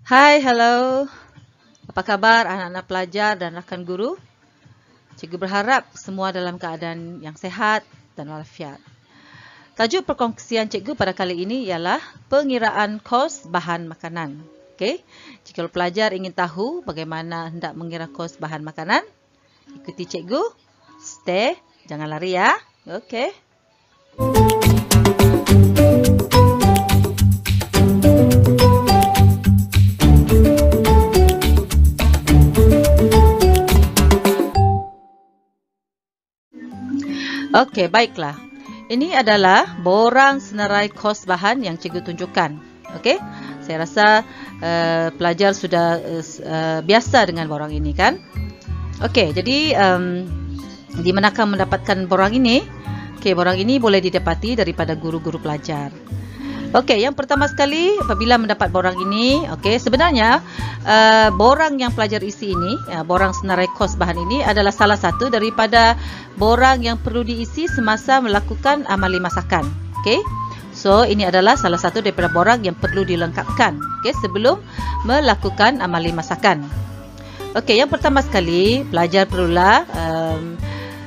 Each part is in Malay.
Hai, halo. Apa kabar anak-anak pelajar dan rakan guru? Cikgu berharap semua dalam keadaan yang sehat dan walafiat. Tajuk perkongsian cikgu pada kali ini ialah pengiraan kos bahan makanan. Okey. Jika pelajar ingin tahu bagaimana hendak mengira kos bahan makanan, ikuti cikgu. Stay, jangan lari ya. Okey. Okey, baiklah. Ini adalah borang senarai kos bahan yang cikgu tunjukkan. Okey, saya rasa pelajar sudah biasa dengan borang ini kan? Okey, jadi di manakah mendapatkan borang ini? Okey, borang ini boleh didapati daripada guru-guru pelajar. Okey, yang pertama sekali apabila mendapat borang ini, okey, sebenarnya borang yang pelajar isi ini, borang senarai kos bahan ini adalah salah satu daripada borang yang perlu diisi semasa melakukan amali masakan. Okey. So, ini adalah salah satu daripada borang yang perlu dilengkapkan, okey, sebelum melakukan amali masakan. Okey, yang pertama sekali pelajar perlulah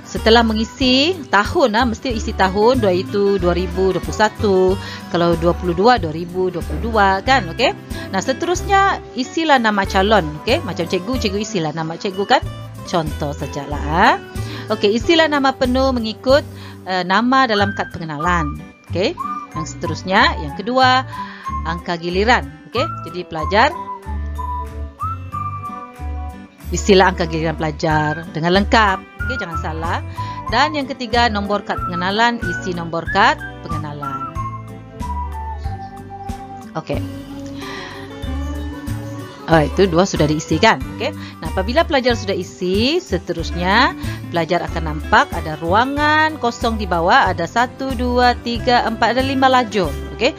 setelah mengisi tahun, mesti isi tahun, iaitu 2021, kalau 22, 2022 kan, okey. Nah, seterusnya isilah nama calon, okey. Macam cikgu isilah nama cikgu kan. Contoh sajalah. Okey, isilah nama penuh mengikut nama dalam kad pengenalan. Okey. Yang seterusnya, yang kedua, angka giliran, okey. Jadi pelajar isilah angka giliran pelajar dengan lengkap. Okey, jangan salah. Dan yang ketiga, nombor kad pengenalan, isi nombor kad pengenalan. Okey. Itu dua sudah diisi kan? Okey. Nah, apabila pelajar sudah isi, seterusnya pelajar akan nampak ada ruangan kosong di bawah, ada 1, 2, 3, 4, ada 5 lajur. Okey.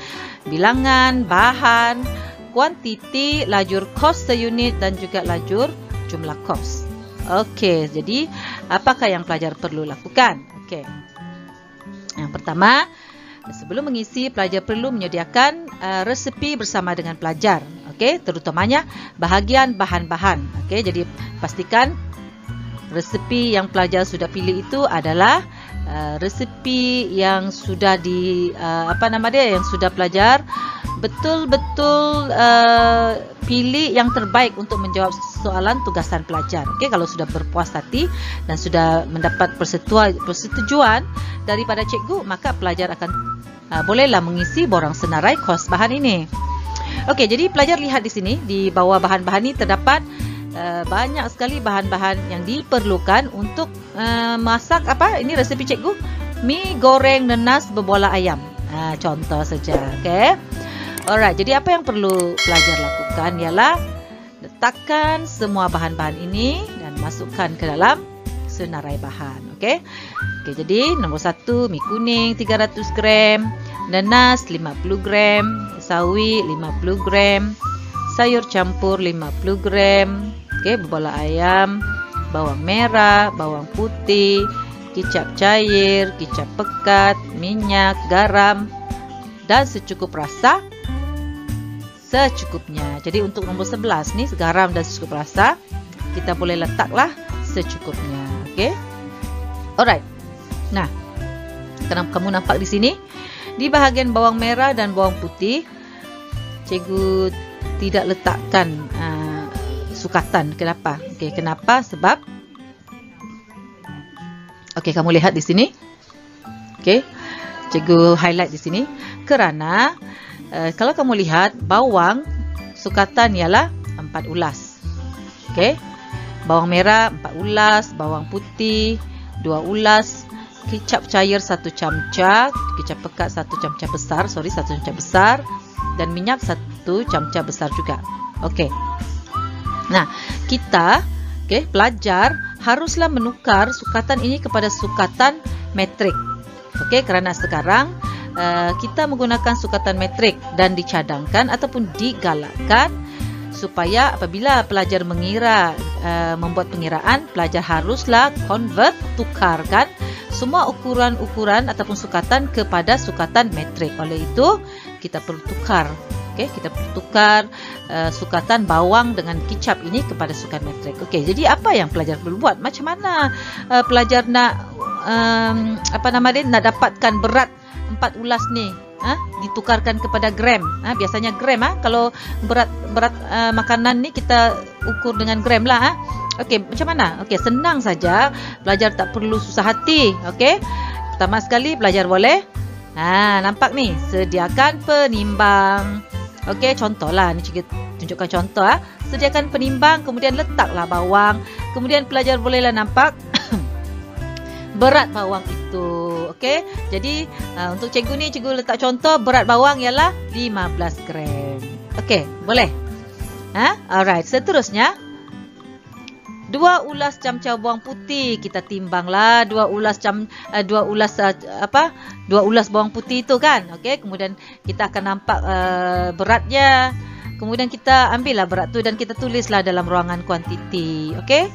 Bilangan, bahan, kuantiti, lajur kos seunit dan juga lajur jumlah kos. Okey, jadi apakah yang pelajar perlu lakukan? Okey. Yang pertama, sebelum mengisi, pelajar perlu menyediakan resepi bersama dengan pelajar. Okey, terutamanya bahagian bahan-bahan. Okey, jadi pastikan resepi yang pelajar sudah pilih itu adalah resepi yang sudah yang sudah pelajar betul-betul pilih yang terbaik untuk menjawab soalan tugasan pelajar. Okey, kalau sudah berpuas hati dan sudah mendapat persetujuan daripada cikgu, maka pelajar akan bolehlah mengisi borang senarai kos bahan ini. Okey, jadi pelajar lihat di sini, di bawah bahan-bahan ini terdapat banyak sekali bahan-bahan yang diperlukan untuk masak apa? Ini resepi cikgu, mi goreng nenas berbola ayam. Contoh saja, okey. Alright, jadi apa yang perlu pelajar lakukan ialah letakkan semua bahan-bahan ini dan masukkan ke dalam senarai bahan. Okey. Okey, jadi nombor 1, mi kuning 300 gram, nanas 50 gram, sawi 50 gram, sayur campur 50 gram, okey, berbola ayam, bawang merah, bawang putih, kicap cair, kicap pekat, minyak, garam dan secukup rasa. Secukupnya. Jadi untuk nombor 11 ni, garam dan secukup rasa, kita boleh letaklah secukupnya. Okey. Alright. Nah, kamu nampak di sini, di bahagian bawang merah dan bawang putih, cikgu tidak letakkan sukatan. Kenapa? Okey, kenapa? Sebab okey, kamu lihat di sini. Okey. Cikgu highlight di sini kerana kalau kamu lihat, bawang sukatan ialah 4 ulas. Okey. Bawang merah 4 ulas, bawang putih 2 ulas, kicap cair 1 camca, kicap pekat 1 camca besar, 1 camca besar, dan minyak 1 camca besar juga. Okey. Nah, kita, pelajar haruslah menukar sukatan ini kepada sukatan metrik. Okey, kerana sekarang kita menggunakan sukatan metrik dan dicadangkan ataupun digalakkan supaya apabila pelajar mengira, membuat pengiraan, pelajar haruslah tukarkan semua ukuran-ukuran ataupun sukatan kepada sukatan metrik. Oleh itu, kita perlu tukar Okey, kita tukar sukatan bawang dengan kicap ini kepada sukatan metrik. Okey, jadi apa yang pelajar perlu buat? Macam mana pelajar nak nak dapatkan berat 4 ulas ni? Ditukarkan kepada gram. Biasanya gram. Kalau berat makanan ni kita ukur dengan gram lah. Okey, macam mana? Okey, senang saja. Pelajar tak perlu susah hati. Okey. Pertama sekali pelajar boleh nampak ni, sediakan penimbang. Okey, contohlah ni cikgu tunjukkan contoh. Sediakan penimbang, kemudian letaklah bawang. Kemudian pelajar bolehlah nampak berat bawang itu. Okey, jadi untuk cikgu ni, cikgu letak contoh berat bawang ialah 15 gram. Okey, boleh? Alright, seterusnya 2 ulas camca bawang putih, kita timbanglah 2 ulas bawang putih itu kan. Okey, kemudian kita akan nampak beratnya. Kemudian kita ambillah berat tu dan kita tulislah dalam ruangan kuantiti. Okey.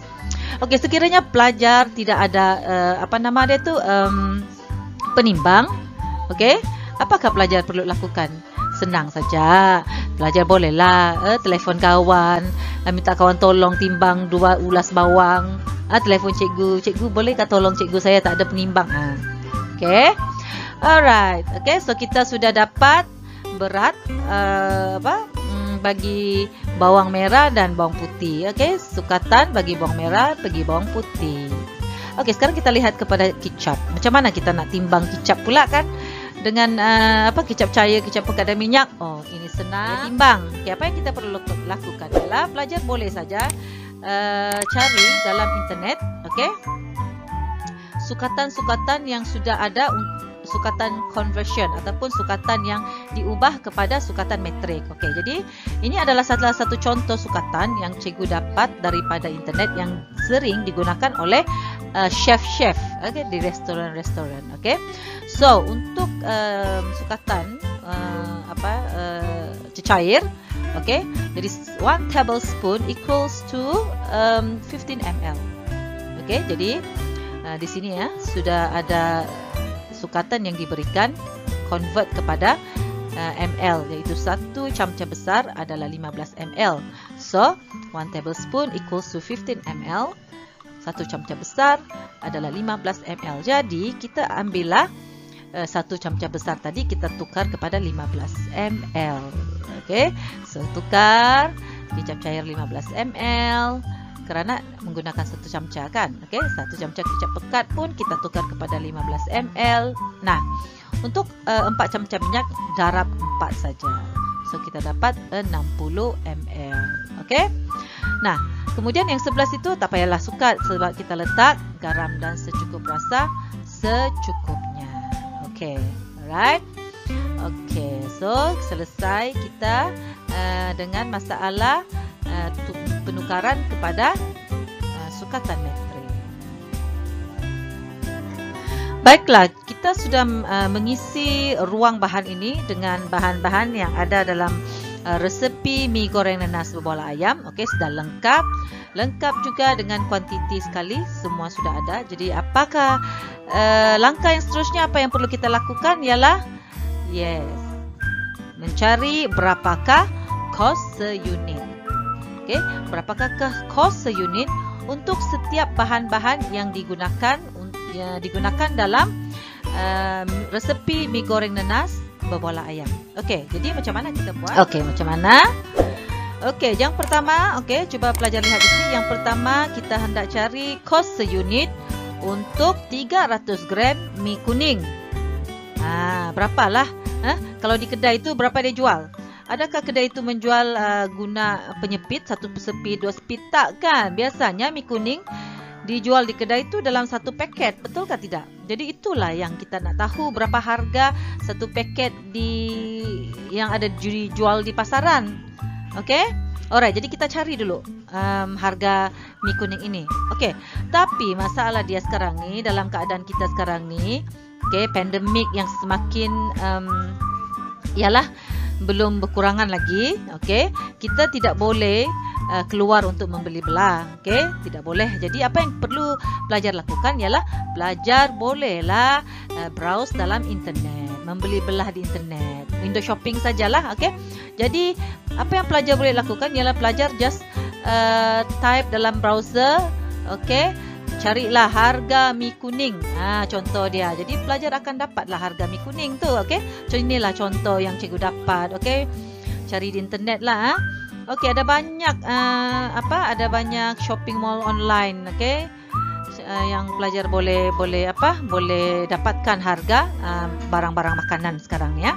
Okey, sekiranya pelajar tidak ada penimbang, okey, apakah pelajar perlu lakukan? Senang saja. Pelajar bolehlah telefon kawan, minta kawan tolong timbang 2 ulas bawang. Telefon cikgu bolehkah tolong cikgu, saya tak ada penimbang. Okey. Alright. Okey, so kita sudah dapat berat bagi bawang merah dan bawang putih. Okey, sukatan bagi bawang merah, bagi bawang putih. Okey, sekarang kita lihat kepada kicap. Macam mana kita nak timbang kicap pula kan? Dengan kicap cair, kicap pekat dan minyak. Oh, ini senang timbang. Okey, apa yang kita perlu lakukan adalah pelajar boleh saja cari dalam internet, okey, sukatan-sukatan yang sudah ada, sukatan conversion ataupun sukatan yang diubah kepada sukatan metrik. Okey, jadi ini adalah salah satu contoh sukatan yang cikgu dapat daripada internet yang sering digunakan oleh chef-chef, di restoran-restoran. Okey, so untuk sukatan cecair, okey, jadi 1 tablespoon equals to 15 ml. Okey, jadi di sini sudah ada sukatan yang diberikan convert kepada ml, iaitu 1 camca besar adalah 15 ml. So 1 tablespoon equals to 15 ml. 1 camca besar adalah 15 ml. Jadi kita ambillah 1 camca besar tadi, kita tukar kepada 15 ml. Okey, so tukar kicap cair 15 ml kerana menggunakan 1 camca kan. Okey, 1 camca kicap pekat pun kita tukar kepada 15 ml. Nah, untuk 4 camca minyak, darab 4 saja. So kita dapat 60 ml. Okey. Nah, kemudian yang sebelah situ tak payahlah sukat sebab kita letak garam dan secukup rasa secukupnya. Okey, alright. Okey, so selesai kita dengan masalah penukaran kepada sukatan metrik. Baiklah, kita sudah mengisi ruang bahan ini dengan bahan-bahan yang ada dalam resepi mi goreng nanas berbola ayam. Okey, sudah lengkap. Lengkap juga dengan kuantiti sekali, semua sudah ada. Jadi apakah langkah yang seterusnya, apa yang perlu kita lakukan ialah mencari berapakah kos seunit. Okey, berapakah kos seunit untuk setiap bahan-bahan yang digunakan dalam resepi mi goreng nanas berbola ayam. Okey, jadi macam mana kita buat? Okey, macam mana? Okey, yang pertama, cuba pelajar lihat di sini. Yang pertama, kita hendak cari kos seunit untuk 300 gram mi kuning. Berapalah? Kalau di kedai itu berapa dia jual? Adakah kedai itu menjual guna penyepit, 1 sepi, 2 sepi? Tak kan? Biasanya mi kuning dijual di kedai itu dalam 1 paket, betul ke tidak? Jadi itulah yang kita nak tahu, berapa harga 1 paket yang ada dijual di pasaran. Okey? Alright, jadi kita cari dulu harga mi kuning ini. Okey, tapi masalah dia sekarang ni, dalam keadaan kita sekarang ni, pandemik yang semakin ialah belum berkurangan lagi. Okey, kita tidak boleh keluar untuk membeli belah. Okey, tidak boleh. Jadi apa yang perlu pelajar lakukan ialah pelajar bolehlah browse dalam internet. membeli belah di internet, window shopping sajalah. Okey, jadi apa yang pelajar boleh lakukan ialah pelajar just type dalam browser, okey, carilah harga mi kuning. Contoh dia. Jadi pelajar akan dapatlah harga mi kuning tu. Okey, so inilah contoh yang cikgu dapat. Okey, cari di internet lah. Okey, ada banyak ada banyak shopping mall online. Okey, yang pelajar boleh dapatkan harga barang-barang makanan sekarang ya.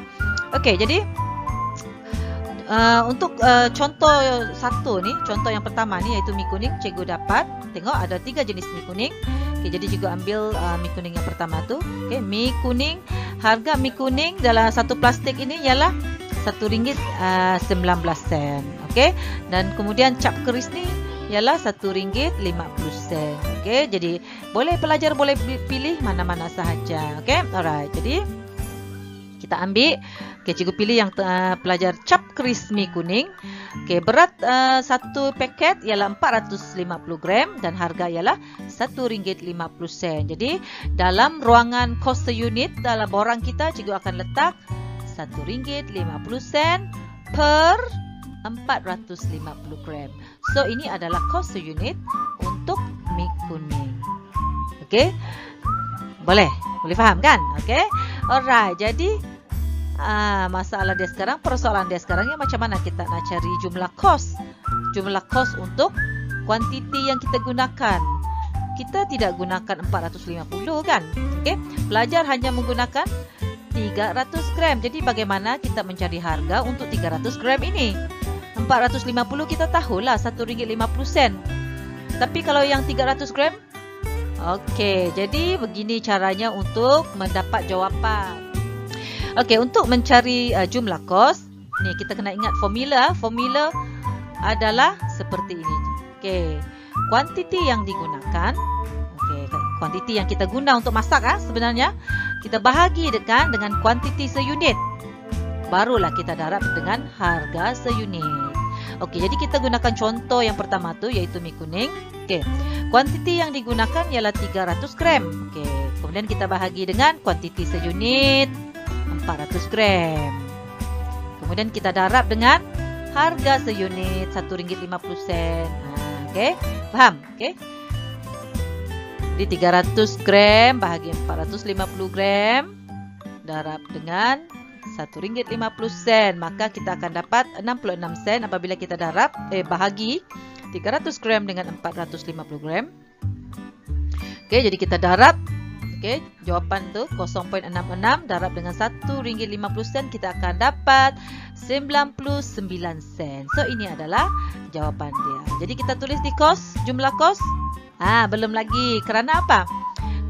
Okey, jadi untuk contoh satu ni, contoh yang pertama ni iaitu mi kuning, cikgu dapat tengok ada 3 jenis mi kuning. Okey, jadi juga ambil mi kuning yang pertama tu. Okey, mi kuning, harga mi kuning dalam satu plastik ini ialah RM1.19. Okey, dan kemudian cap keris ni ialah RM1.50. Okey, jadi pelajar boleh pilih mana-mana sahaja. Okey, alright. Jadi kita ambil, cikgu pilih yang pelajar cap keris mi kuning. Okey, berat satu paket ialah 450 gram dan harga ialah RM1.50. Jadi dalam ruangan kos seunit dalam borang kita, cikgu akan letak RM1.50 per 450 gram. So ini adalah kos seunit untuk mi kuning. Okey, boleh faham kan? Okey, alright. Jadi masalah dia sekarang, persoalan dia sekarang ya, macam mana kita nak cari jumlah kos untuk kuantiti yang kita gunakan. Kita tidak gunakan 450 kan? Okey, pelajar hanya menggunakan 300 gram. Jadi bagaimana kita mencari harga untuk 300 gram ini? 450 kita tahulah RM1.50. Tapi kalau yang 300 gram, okey, jadi begini caranya untuk mendapat jawapan. Okey, untuk mencari jumlah kos, ni kita kena ingat formula. Formula adalah seperti ini. Okey, kuantiti yang digunakan, kuantiti yang kita guna untuk masak sebenarnya kita bahagi dengan kuantiti seunit. Barulah kita darab dengan harga seunit. Okey, jadi kita gunakan contoh yang pertama tu iaitu mi kuning. Okey, kuantiti yang digunakan ialah 300 gram. Okey, kemudian kita bahagi dengan kuantiti seunit 400 gram. Kemudian kita darab dengan harga seunit RM1.50. Okey, faham? Okey. Di 300 gram bahagi 450 gram darab dengan RM1.50, maka kita akan dapat 66 sen apabila kita bahagi 300 gram dengan 450 gram. Okey, jadi kita darab. Okey, jawapan tu 0.66 darab dengan RM1.50, kita akan dapat 99 sen. So ini adalah jawapan dia. Jadi kita tulis di jumlah kos. Belum lagi. Kerana apa?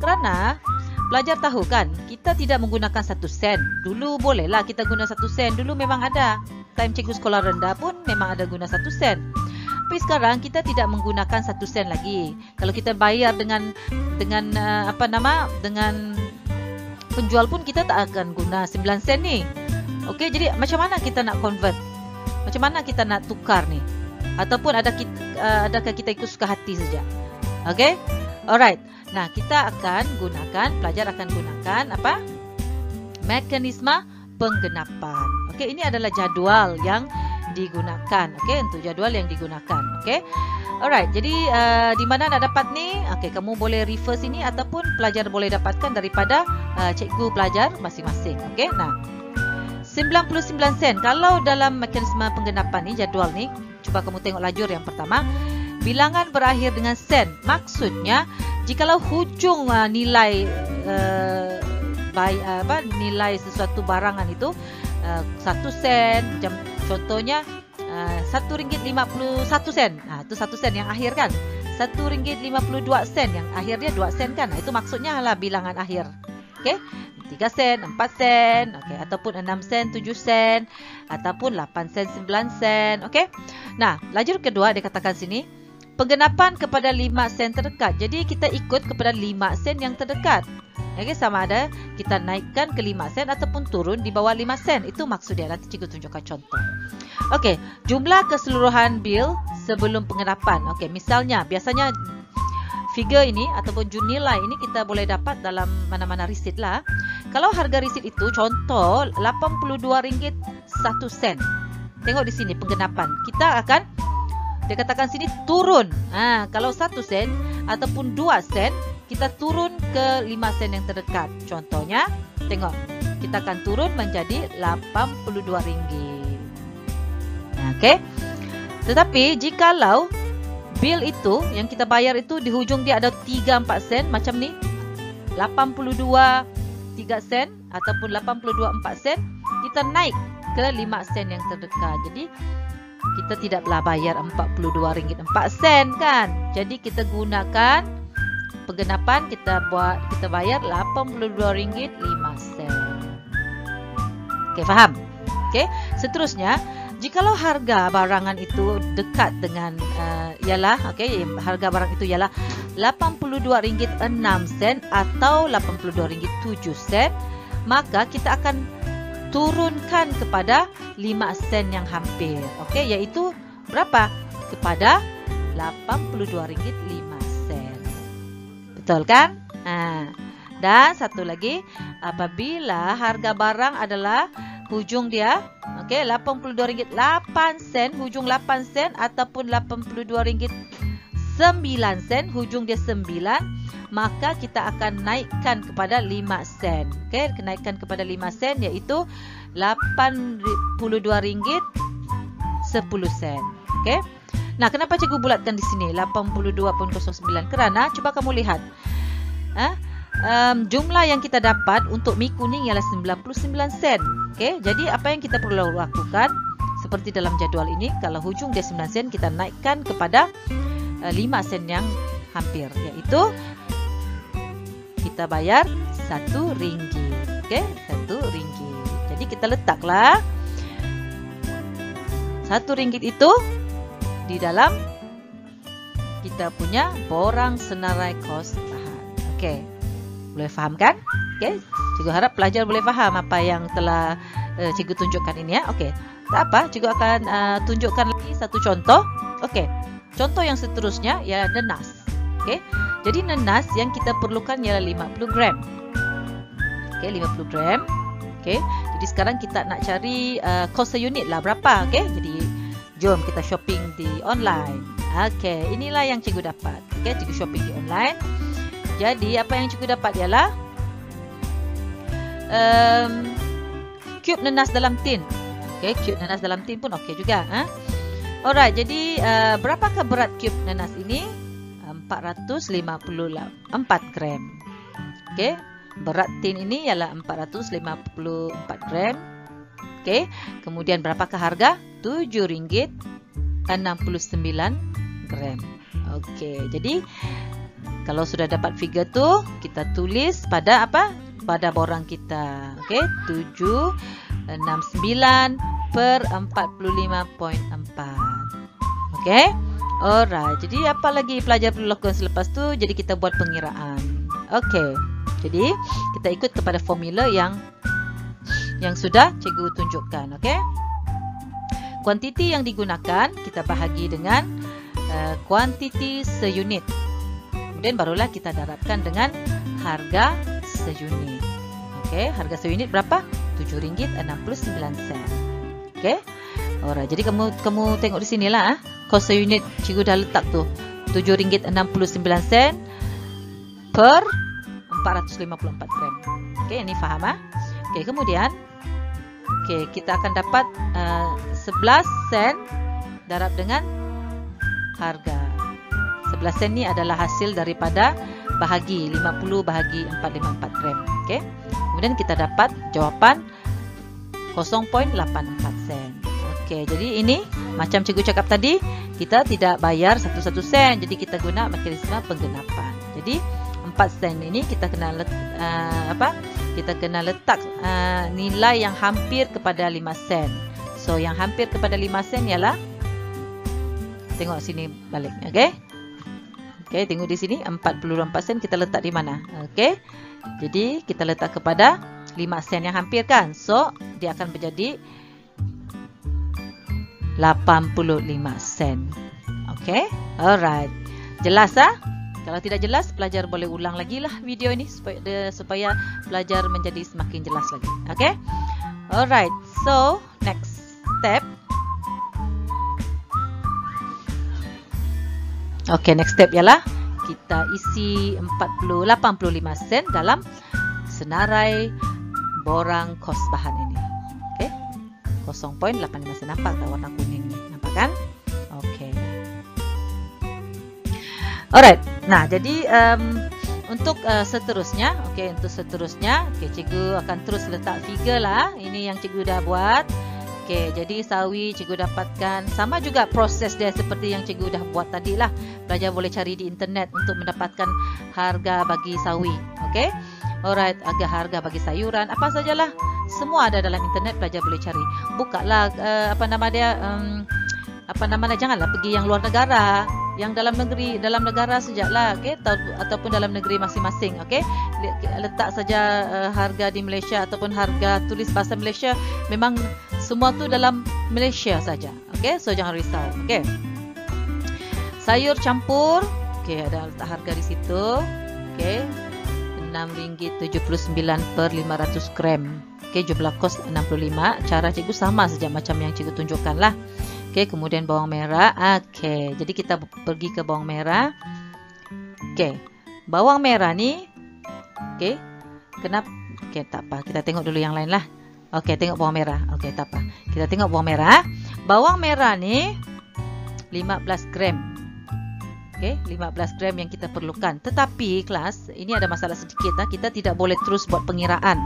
Kerana pelajar tahu kan, kita tidak menggunakan 1 sen. Dulu bolehlah kita guna 1 sen. Dulu memang ada. Time cikgu sekolah rendah pun memang ada guna 1 sen. Tapi sekarang kita tidak menggunakan 1 sen lagi. Kalau kita bayar dengan penjual pun kita tak akan guna 9 sen ni. Okey, jadi macam mana kita nak convert? Macam mana kita nak tukar ni? Ataupun adakah kita ikut suka hati saja? Okey, alright. Nah, pelajar akan gunakan mekanisme penggenapan. Okey, ini adalah jadual yang digunakan. Okey, untuk jadual yang digunakan. Okey, alright. Jadi di mana nak dapat ni? Okey, kamu boleh refer sini ataupun pelajar boleh dapatkan daripada cikgu pelajar masing-masing. Okey, nah 99 sen. Kalau dalam mekanisme penggenapan ni, jadual ni, cuba kamu tengok lajur yang pertama. Bilangan berakhir dengan sen. Maksudnya, jikalau hujung nilai nilai sesuatu barangan itu 1 sen, contohnya RM1.51. Itu 1 sen yang akhir kan. RM1.52 yang akhirnya 2 sen kan. Itu maksudnya adalah bilangan akhir. Okey, 3 sen, 4 sen, okey, ataupun 6 sen, 7 sen, ataupun 8 sen, 9 sen. Okey. Nah, lajur kedua dia katakan sini, penggenapan kepada 5 sen terdekat. Jadi kita ikut kepada 5 sen yang terdekat. Okey, sama ada kita naikkan ke 5 sen ataupun turun di bawah 5 sen. Itu maksud dia. Nanti cikgu tunjukkan contoh. Okey, jumlah keseluruhan bil sebelum penggenapan. Okey, misalnya biasanya figure ini ataupun nilai ini kita boleh dapat dalam mana-mana resit lah. Kalau harga resit itu contoh RM82 1 sen. Tengok di sini penggenapan. Kita akan, dia katakan sini turun. Kalau 1 sen ataupun 2 sen, kita turun ke 5 sen yang terdekat. Contohnya, tengok, kita akan turun menjadi RM82. Oke. Tetapi jikalau bil itu yang kita bayar itu di hujung dia ada 3-4 sen macam ni, 82 3 sen ataupun 82 4 sen, kita naik ke 5 sen yang terdekat. Jadi kita tidaklah bayar RM42 4 sen kan. Jadi kita gunakan penggenapan, kita bayar RM82 5 sen. Okey, faham? Okey, seterusnya jikalau harga barangan itu dekat dengan harga barang itu ialah RM82 6 sen atau RM82 7 sen, maka kita akan turunkan kepada 5 sen yang hampir. Okey, iaitu berapa? Kepada RM82 5 sen. Betul kan? Dan satu lagi, apabila harga barang adalah hujung dia, RM82 8 sen, hujung 8 sen ataupun RM82 9 sen, hujung dia 9, maka kita akan naikkan kepada 5 sen. Okey, kenaikan kepada 5 sen iaitu RM82 10 sen. Okey. Nah, kenapa cikgu bulatkan di sini 82.09? Kerana cuba kamu lihat. Jumlah yang kita dapat untuk mi kuning ialah 99 sen. Okey, jadi apa yang kita perlu lakukan seperti dalam jadual ini, kalau hujung dia 9 sen, kita naikkan kepada 5 sen yang hampir, iaitu kita bayar RM1. Okey, RM1. Jadi kita letaklah RM1 itu di dalam kita punya borang senarai kos bahan. Okey. Boleh faham kan? Okey. Cikgu harap pelajar boleh faham apa yang telah cikgu tunjukkan ini ya. Okey. Tak apa, cikgu akan tunjukkan lagi satu contoh. Okey. Contoh yang seterusnya ialah nenas. Okey. Jadi nenas yang kita perlukan ialah 50 gram. Okey, 50 gram. Okey. Jadi sekarang kita nak cari kos seunit lah berapa, okey? Jadi jom kita shopping di online. Okey, inilah yang cikgu dapat. Okey, cikgu shopping di online. Jadi apa yang cikgu dapat ialah cube nenas dalam tin. Okey, cube nenas dalam tin pun okey juga. Alright, jadi berapakah berat cube nenas ini? 454 gram. Okey, berat tin ini ialah 454 gram. Okey, kemudian berapakah harga? RM7.69 gram. Okey, jadi kalau sudah dapat figure tu, kita tulis pada apa? Pada borang kita. Okey, 769 per 45.4. Okey. Alright. Jadi apa lagi pelajar perlu lakukan selepas tu? Jadi kita buat pengiraan. Okey. Jadi kita ikut kepada formula yang sudah cikgu tunjukkan. Okey. Kuantiti yang digunakan kita bahagi dengan kuantiti seunit. Kemudian barulah kita darabkan dengan harga seunit. Okey, harga seunit berapa? RM7.69. Okey. Alright, jadi kamu tengok di sinilah kos seunit cikgu dah letak tu. RM7.69 per 454 gram. Okey, ini faham Okey, kemudian kita akan dapat 11 sen darab dengan harga. 11 sen ni adalah hasil daripada bahagi 50 bahagi 454 gram. Okey. Kemudian kita dapat jawapan 0.84 sen. Okey, jadi ini macam cikgu cakap tadi, kita tidak bayar 1 sen. Jadi kita guna mekanisme penggenapan. Jadi 4 sen ini kita kena kita kena letak nilai yang hampir kepada 5 sen. So yang hampir kepada 5 sen ialah, tengok sini baliknya, okey? Okey, tengok di sini 44 sen kita letak di mana? Okey. Jadi kita letak kepada 5 sen yang hampir kan. So dia akan menjadi 85 sen. Okey. Alright. Jelas Kalau tidak jelas, pelajar boleh ulang lagi lah video ini supaya pelajar menjadi semakin jelas lagi. Okay? Alright, so next step. Okay, next step ialah kita isi 85 sen dalam senarai borang kos bahan ini. Okay, 0.85 sen. Nampak tak warna kuning ni? Nampak kan? Okay. Alright. Nah, jadi untuk seterusnya, untuk seterusnya, cikgu akan terus letak figure lah. Ini yang cikgu dah buat. Jadi sawi cikgu dapatkan, sama juga proses dia seperti yang cikgu dah buat tadi lah. Pelajar boleh cari di internet untuk mendapatkan harga bagi sawi. Alright, harga bagi sayuran, apa sajalah. Semua ada dalam internet, pelajar boleh cari. Bukalah janganlah pergi yang luar negara. Yang dalam negara sejaklah, ataupun dalam negeri masing-masing. Letak saja harga di Malaysia ataupun harga tulis bahasa Malaysia. Memang semua tu dalam Malaysia saja. So jangan risau. Sayur campur, ada letak harga di situ. RM6.79 per 500 gram. Jumlah kos 65. Cara cikgu sama saja macam yang cikgu tunjukkan lah. Kemudian bawang merah. Jadi kita pergi ke bawang merah. Bawang merah ni, kenapa? Tak apa. Kita tengok dulu yang lain lah. Tengok bawang merah. Tak apa. Kita tengok bawang merah. Bawang merah ni 15 gram. 15 gram yang kita perlukan. Tetapi kelas, ini ada masalah sedikit lah. Kita tidak boleh terus buat pengiraan.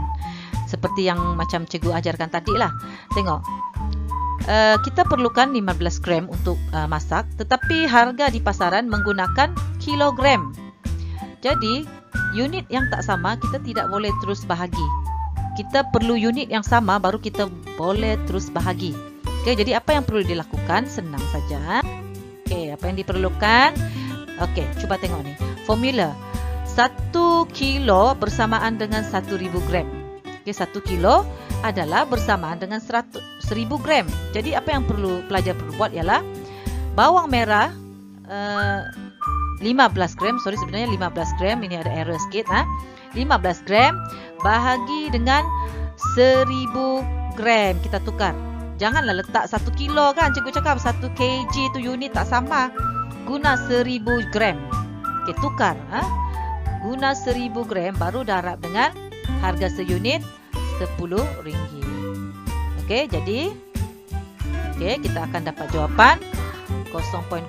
Seperti yang macam cikgu ajarkan tadi lah. Tengok. Kita perlukan 15 gram untuk masak, tetapi harga di pasaran menggunakan kilogram. Jadi, unit yang tak sama kita tidak boleh terus bahagi. Kita perlu unit yang sama baru kita boleh terus bahagi. Jadi apa yang perlu dilakukan? Senang saja. Apa yang diperlukan? Cuba tengok ni. Formula 1 kilo bersamaan dengan 1000 gram. 1 kilo adalah bersamaan dengan 1000 gram. Jadi apa yang pelajar perlu buat ialah bawang merah 15 gram, sebenarnya 15 gram, ini ada error sikit 15 gram bahagi dengan 1000 gram, kita tukar. Janganlah letak 1 kilo kan, cikgu cakap 1 kg tu unit tak sama. Guna 1000 gram. Tukar guna 1000 gram baru darab dengan harga seunit RM10. Jadi kita akan dapat jawapan 0.015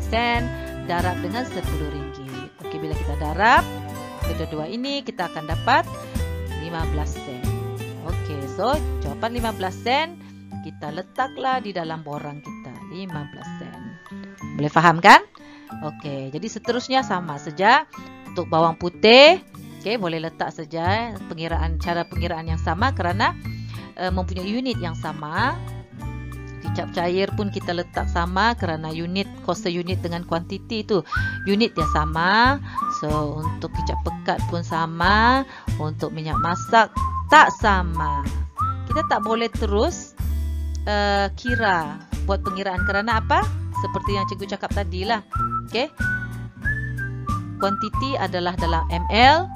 sen darab dengan RM10. Bila kita darab kedua-dua ini, kita akan dapat 15 sen. So jawapan 15 sen kita letaklah di dalam borang kita, 15 sen. Boleh faham kan? Jadi seterusnya sama saja. Untuk bawang putih, boleh letak saja cara pengiraan yang sama kerana mempunyai unit yang sama. Kicap cair pun kita letak sama kerana unit, kos unit dengan kuantiti itu unit yang sama. So untuk kicap pekat pun sama, untuk minyak masak tak sama. Kita tak boleh terus kira buat pengiraan kerana apa? Seperti yang cikgu cakap tadi lah. Kuantiti adalah dalam ml,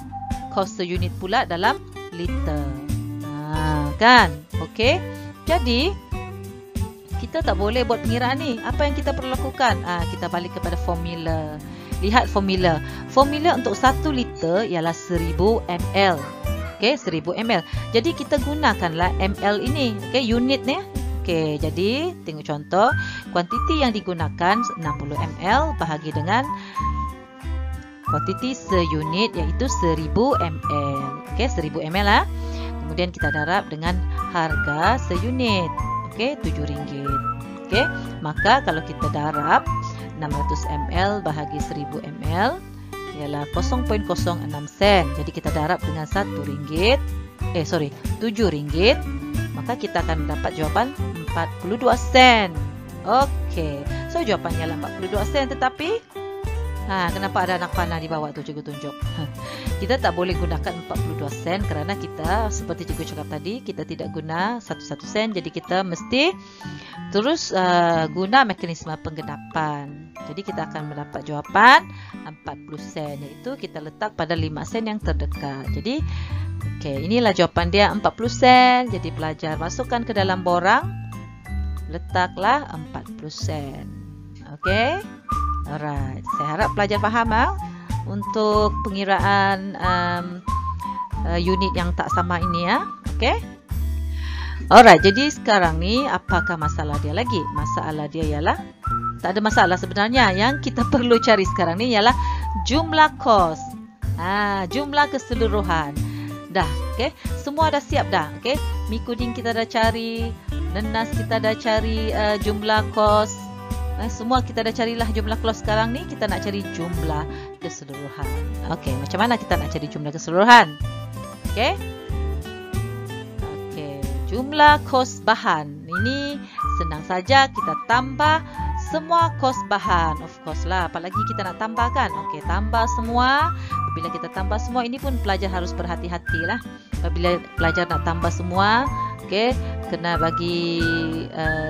kos unit pula dalam liter. Kan? Jadi kita tak boleh buat pengiraan ni. Apa yang kita perlu lakukan? Kita balik kepada formula. Lihat formula. Formula untuk 1 liter ialah 1000 ml. 1000 ml. Jadi kita gunakanlah ml ini. Unit ni. Jadi tengok contoh. Kuantiti yang digunakan 60 ml bahagi dengan kuantiti seunit iaitu 1000 ml. 1000 ml lah. Kemudian kita darab dengan harga seunit. RM7. Maka kalau kita darab 600 ml bahagi 1000 ml ialah 0.06 sen. Jadi kita darab dengan RM7. Maka kita akan mendapat jawapan 42 sen. So jawapannya ialah 42 sen, tetapi Kenapa ada anak panah di bawah tu cikgu tunjuk? Kita tak boleh gunakan 42 sen kerana kita seperti cikgu cakap tadi, kita tidak guna 1 sen, jadi kita mesti terus guna mekanisme penggenapan. Jadi kita akan mendapat jawapan 40 sen, iaitu kita letak pada 5 sen yang terdekat. Jadi inilah jawapan dia 40 sen. Jadi pelajar masukkan ke dalam borang, letaklah 40 sen. Alright, saya harap pelajar faham untuk pengiraan unit yang tak sama ini ya. Alright, jadi sekarang ni apakah masalah dia lagi? Masalah dia ialah tak ada masalah sebenarnya. Yang kita perlu cari sekarang ni ialah jumlah kos. Jumlah keseluruhan. Dah, semua dah siap dah. Mikoding kita dah cari, nenas kita dah cari jumlah kos. Semua kita dah carilah jumlah kos. Sekarang ni kita nak cari jumlah keseluruhan. Macam mana kita nak cari jumlah keseluruhan? Jumlah kos bahan. Ini senang saja, kita tambah semua kos bahan. Of course lah, apalagi kita nak tambahkan. Tambah semua. Bila kita tambah semua, ini pun pelajar harus berhati-hati lah. Apabila pelajar nak tambah semua, kena bagi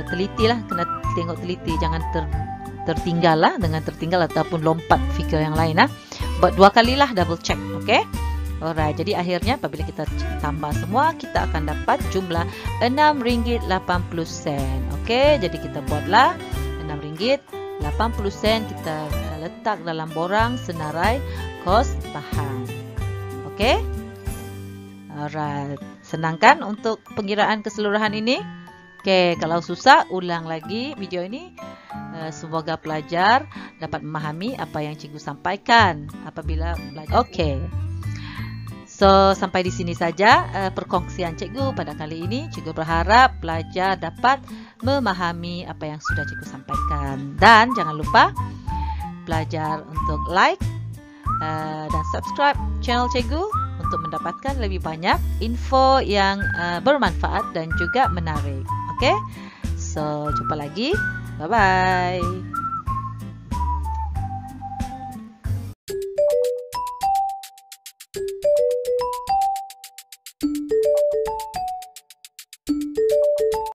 teliti lah, kena tengok teliti, jangan tertinggal lah, dengan tertinggal ataupun lompat figure yang lain lah. Buat 2 kalilah double check. Alright, jadi akhirnya apabila kita tambah semua, kita akan dapat jumlah RM6.80. Jadi kita buatlah RM6.80, kita letak dalam borang senarai kos bahan. Alright, senang kan untuk pengiraan keseluruhan ini? Kalau susah, ulang lagi video ini. Semoga pelajar dapat memahami apa yang cikgu sampaikan apabila belajar. So, sampai di sini saja perkongsian cikgu pada kali ini. Cikgu berharap pelajar dapat memahami apa yang sudah cikgu sampaikan. Dan jangan lupa pelajar untuk like dan subscribe channel cikgu untuk mendapatkan lebih banyak info yang bermanfaat dan juga menarik. So, jumpa lagi. Bye-bye.